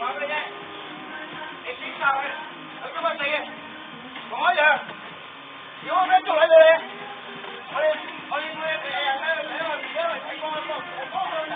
話俾你聽，你選擇佢，佢今日死嘅，同我一樣。如果我繼續喺度咧，我哋睇光一個幫佢哋。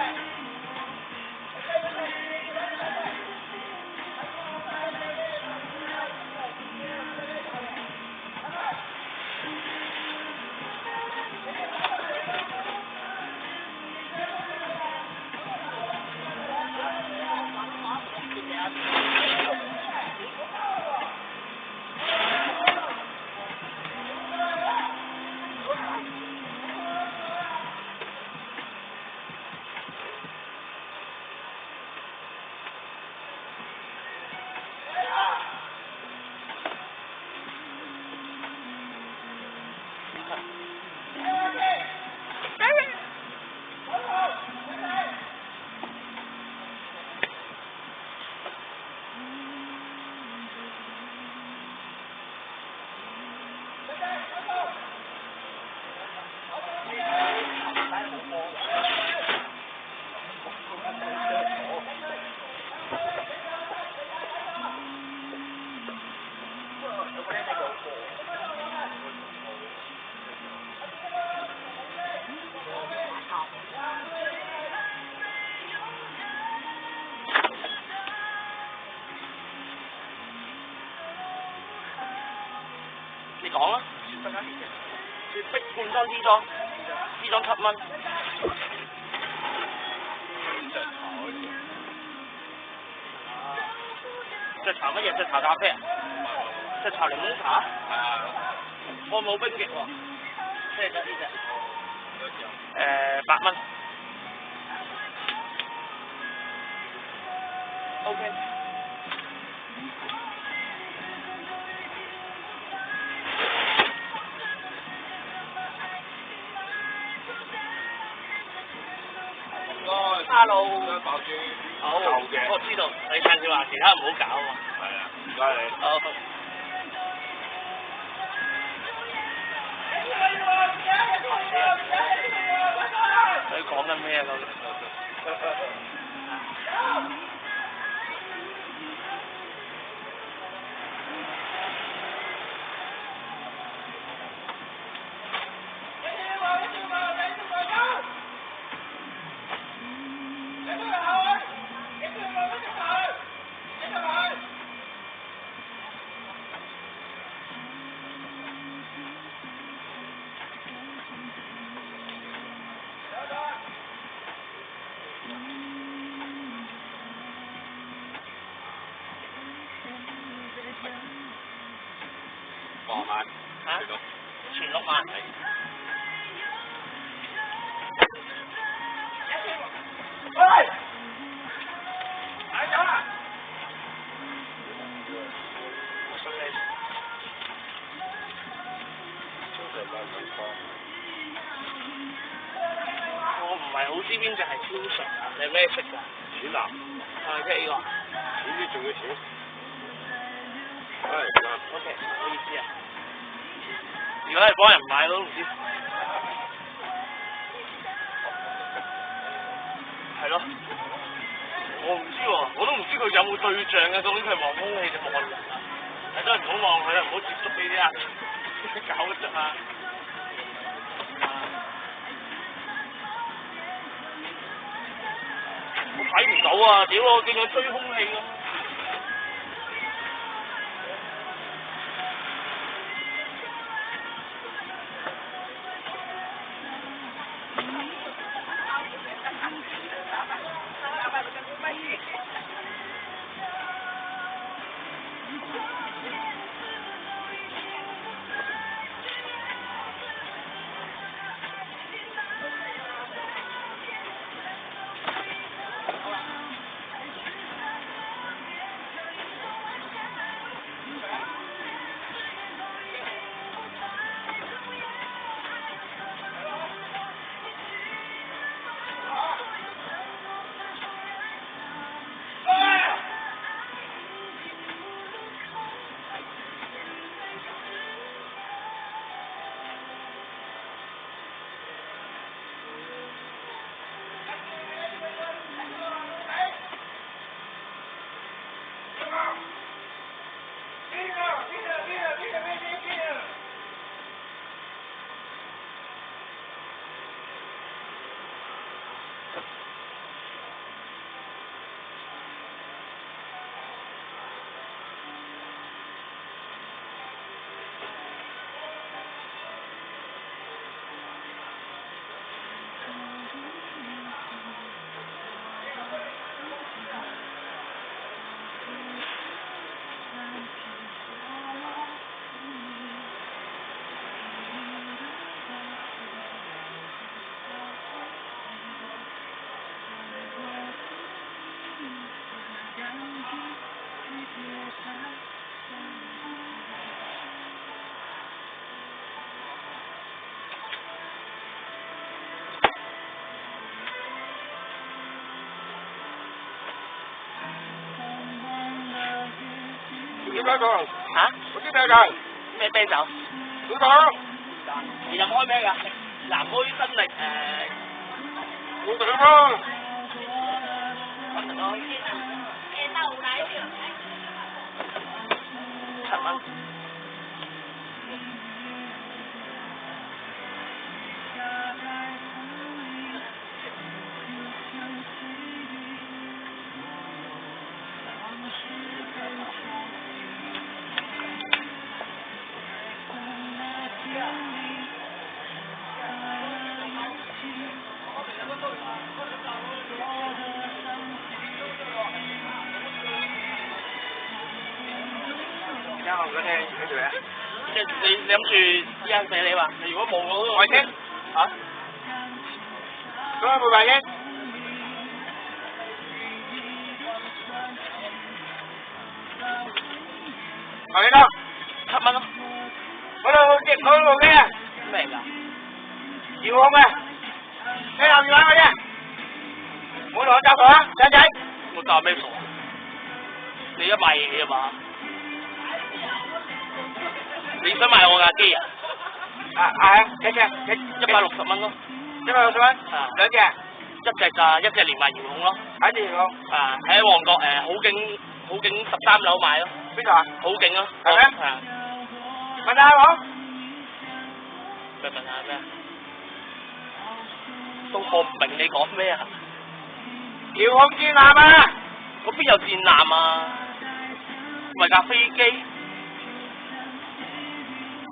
你講啦，雪碧罐裝支裝7蚊。雀巢乜嘢？雀巢咖啡啊？雀巢檸檬茶？係啊。我冇冰極喎。咩啫呢隻？8蚊。OK。Hello。爆珠。好。舊嘅。我知道，你介紹話其他唔好搞啊嘛。係啊，唔該你。好。佢講緊咩啊？6萬嚇？全6萬。喂！買走啦！我唔係好知邊隻係超純啊！你咩色㗎？淺藍。係即係呢個。呢啲仲要錢？係。OK， 唔好意思啊。如果係幫人買都唔知。係咯。我唔知喎，我都唔知佢有冇對象嘅，究竟佢係望空氣定望人啊？真係唔好望佢啦，唔好接觸呢啲啊，搞得啫啊！我睇唔到啊！屌我見佢吹空氣咁。點解講？嚇？我知咩㗎？咩啤酒？小糖。你飲開咩㗎？藍莓新力冇糖咯。7蚊。而家我嗰聽喺度啊！即係你諗住依家俾你話，你如果冇嗰個我聽嚇，咁有冇賣先？係幾多7蚊咯。嗰度機啊？咩㗎？遙控嘅，聽下電話嘅啫。冇同我搭台啊，仔仔。我搭咩傻？你而家賣嘢啊嘛？你想買我架機啊？係啊，幾隻160蚊咯。 160蚊。啊，兩隻。一隻咋，一隻連埋遙控咯。睇住遙控。啊，喺旺角好景13樓買咯。邊度啊？好景咯。係咩？係啊。問下我。咪問下咩？都我唔明你講咩啊？遙控戰艦啊！嗰邊有戰艦啊？咪架飛機？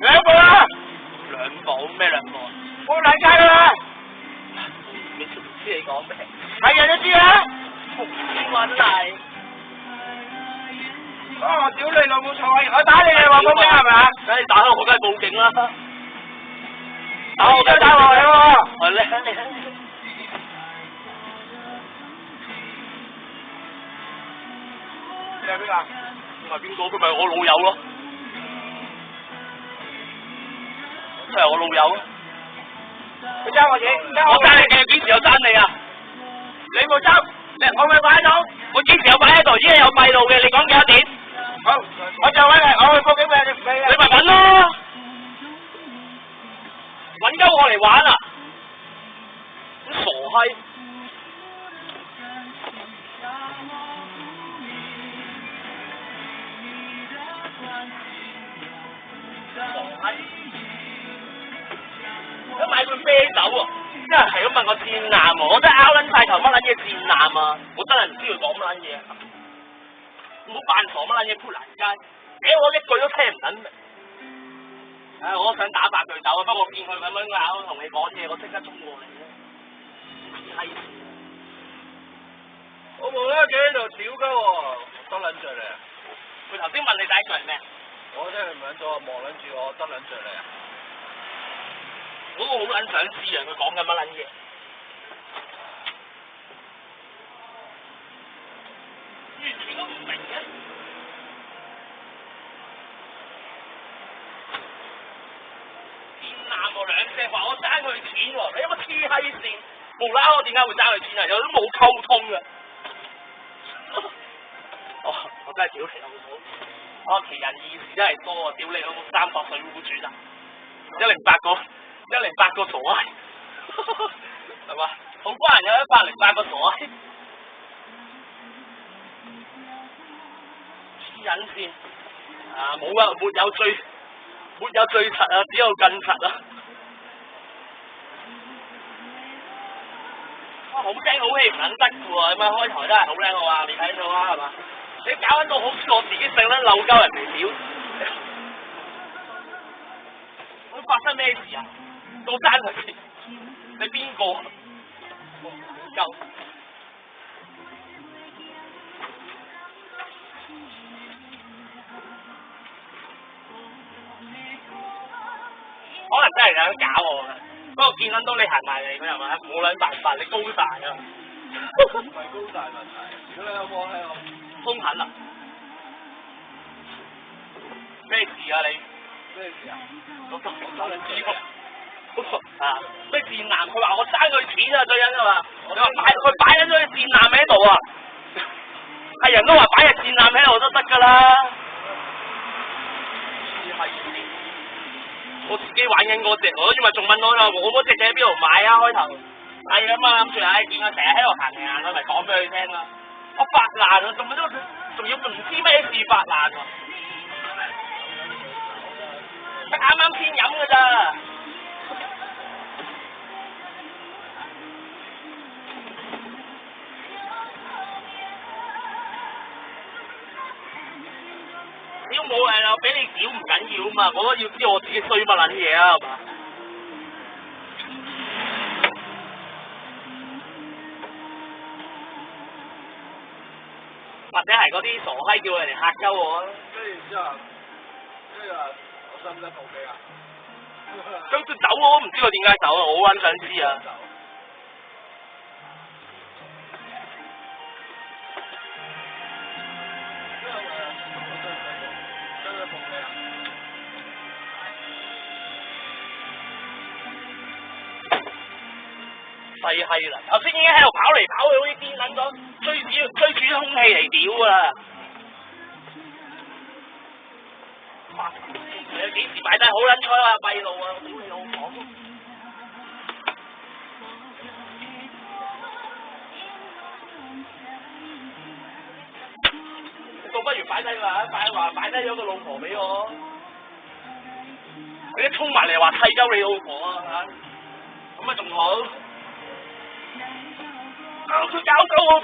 兩部啊！兩部咩兩部啊？冇嚟晒㗎啦！你知唔知你講咩？係人都知啦。紅天話真係。我屌你老母錯！我打你話報警係咪啊？梗係打我，梗係報警啦！打我梗係打我你喎！係你。你係邊個？唔係邊個？佢咪我老友咯。佢係我老友咯。佢爭我錢，我爭你嘅，幾時有爭你啊？你冇爭，我咪擺喺度。我幾時有擺喺度？依家有閉路嘅，你講幾多點？好，我就揾你，我去報警俾你。你咪揾咯，揾鳩我嚟玩啊！咁傻閪！傻閪！想買罐啤酒喎，真係咁問我戰艦喎，我真係拗撚晒頭乜撚嘢戰艦啊！我真係唔知佢講乜撚嘢。唔好扮傻乜撚嘢，砵蘭街，我一句都聽唔撚明。唉，我都想打發佢走啊，不過我見佢咁樣咬同你講嘢，我即刻衝過嚟咧。係。我無啦啦企喺度屌鳩喎，得撚著你啊！佢頭先問你第一句係咩？我真係唔撚咗，望撚住我，得撚著你啊！我都好撚想知啊，佢講緊乜撚嘢？完全都唔明嘅。戰艦喎兩隻話我爭佢錢喎，你有冇黐閪線？無啦啦我點解會爭佢錢啊？有都冇溝通嘅。哦，我真係屌你老母！我奇人異事真係多啊！屌你老母300水滸傳啊！108個傻閪，係嘛？好關人有108個傻閪，黐撚線啊！冇啊，沒有最實啊，只有更實啊！哇，好聲好氣唔撚得嘅喎，咁樣開台都係好靚嘅話，你睇到啊，係嘛？你搞緊到好似我自己性撚漏鳩人哋屌，會發生咩事啊？到爭佢錢，你邊個？夠。可能真係有人搞我嘅，不過見撚到你行埋嚟，佢係咪？冇撚辦法，你高大啊！唔係高大問題，如果你有冇喺我兇狠啊！咩事啊你？咩事啊？我真係知喎。啊！咩戰艦？佢話我爭佢錢啊，最緊啊嘛！你話佢擺緊咗啲戰艦喺度啊！係人都話擺隻戰艦喺度都得㗎啦。己玩緊嗰隻，我仲咪仲問我啦，我嗰隻喺邊度買啊？開頭係咁啊，諗住見我成日喺度行嚟行去，咪講俾佢聽啦。我發爛啊，仲要唔知咩事發爛喎，啱啱先飲㗎咋。屌冇人又俾你屌唔緊要嘛，我都要知我自己衰乜撚嘢啊，係嘛？或者係嗰啲傻閪叫人哋嚇鳩我啊！跟住之後，我使唔使報警啊？咁佢走我都唔知佢點解走啊！我好撚想知啊！細閪啦！頭先已經喺度跑嚟跑去，好似癲撚咗，追住空氣嚟屌啊！你幾時買低好撚彩啊？閉路啊！屌你老母！倒不如擺低啦，擺低咗個老婆俾我。你一衝埋嚟話砌鳩你老婆啊嚇，咁啊仲好。佢搞鳩我